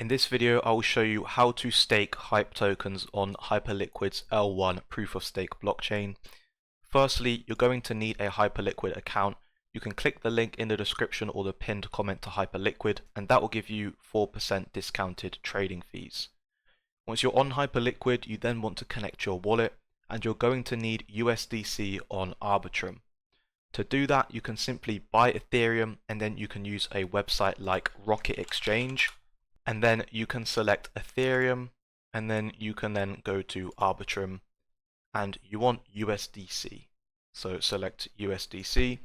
In this video, I will show you how to stake HYPE tokens on Hyperliquid's L1 proof of stake blockchain. Firstly, you're going to need a Hyperliquid account. You can click the link in the description or the pinned comment to Hyperliquid, and that will give you 4% discounted trading fees. Once you're on Hyperliquid, you then want to connect your wallet, and you're going to need USDC on Arbitrum. To do that, you can simply buy Ethereum, and then you can use a website like Rocket Exchange, and then you can select Ethereum, and then you can then go to Arbitrum, and you want USDC. So select USDC,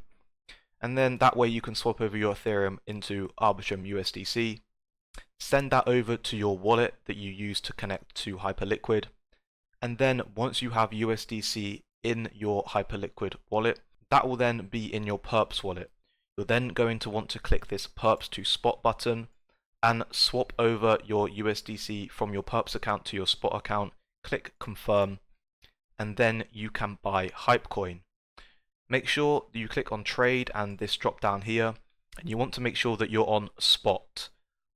and then that way you can swap over your Ethereum into Arbitrum USDC, send that over to your wallet that you use to connect to Hyperliquid, and then once you have USDC in your Hyperliquid wallet, that will then be in your Perps wallet. You're then going to want to click this Perps to Spot button and swap over your USDC from your Perps account to your Spot account, click confirm, and then you can buy HypeCoin. Make sure that you click on trade and this drop down here, and you want to make sure that you're on Spot.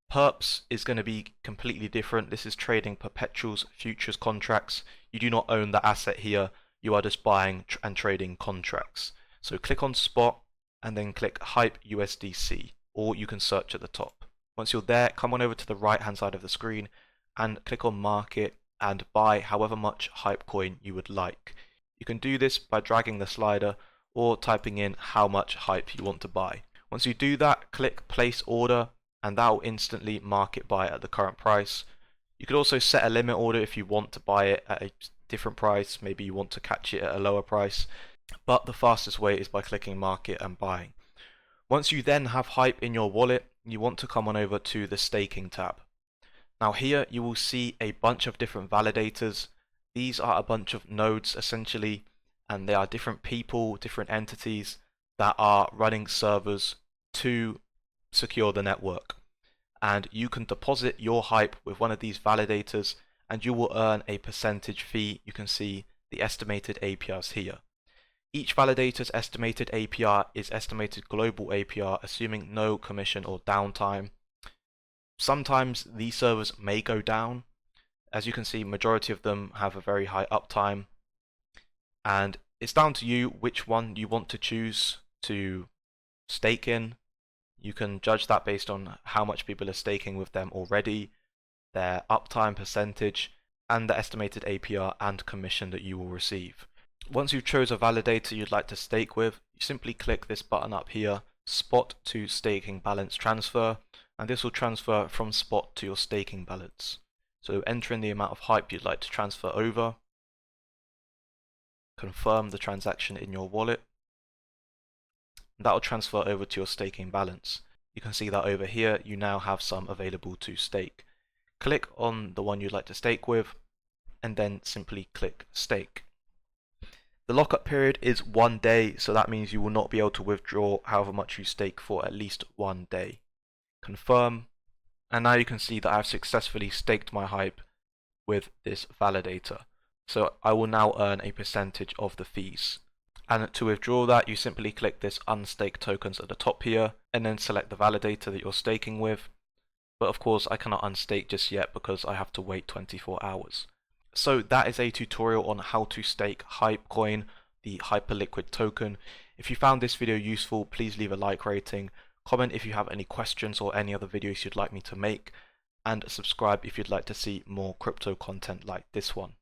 Perps is going to be completely different. This is trading perpetuals, futures contracts. You do not own the asset here, you are just buying and trading contracts. So click on Spot and then click Hype USDC, or you can search at the top. Once you're there, come on over to the right hand side of the screen and click on Market and buy however much HypeCoin you would like. You can do this by dragging the slider or typing in how much hype you want to buy. Once you do that, click Place Order, and that will instantly market buy at the current price. You could also set a limit order if you want to buy it at a different price. Maybe you want to catch it at a lower price, but the fastest way is by clicking market and buying. Once you then have hype in your wallet, you want to come on over to the staking tab. Now here you will see a bunch of different validators. These are a bunch of nodes essentially, and they are different people, different entities that are running servers to secure the network. And you can deposit your hype with one of these validators and you will earn a percentage fee. You can see the estimated APRs here. Each validator's estimated APR is estimated global APR, assuming no commission or downtime. Sometimes these servers may go down. As you can see, majority of them have a very high uptime, and it's down to you which one you want to choose to stake in. You can judge that based on how much people are staking with them already, their uptime percentage, and the estimated APR and commission that you will receive. Once you've chose a validator you'd like to stake with, you simply click this button up here, Spot to Staking Balance Transfer, and this will transfer from Spot to your staking balance. So enter in the amount of hype you'd like to transfer over, confirm the transaction in your wallet, and that will transfer over to your staking balance. You can see that over here you now have some available to stake. Click on the one you'd like to stake with, and then simply click Stake. The lockup period is 1 day, so that means you will not be able to withdraw however much you stake for at least 1 day. Confirm, and now you can see that I've successfully staked my hype with this validator. So I will now earn a percentage of the fees. And to withdraw that, you simply click this Unstake Tokens at the top here, and then select the validator that you're staking with. But of course I cannot unstake just yet because I have to wait 24 hours. So that is a tutorial on how to stake HypeCoin, the Hyperliquid token. If you found this video useful, please leave a like rating, comment if you have any questions or any other videos you'd like me to make, and subscribe if you'd like to see more crypto content like this one.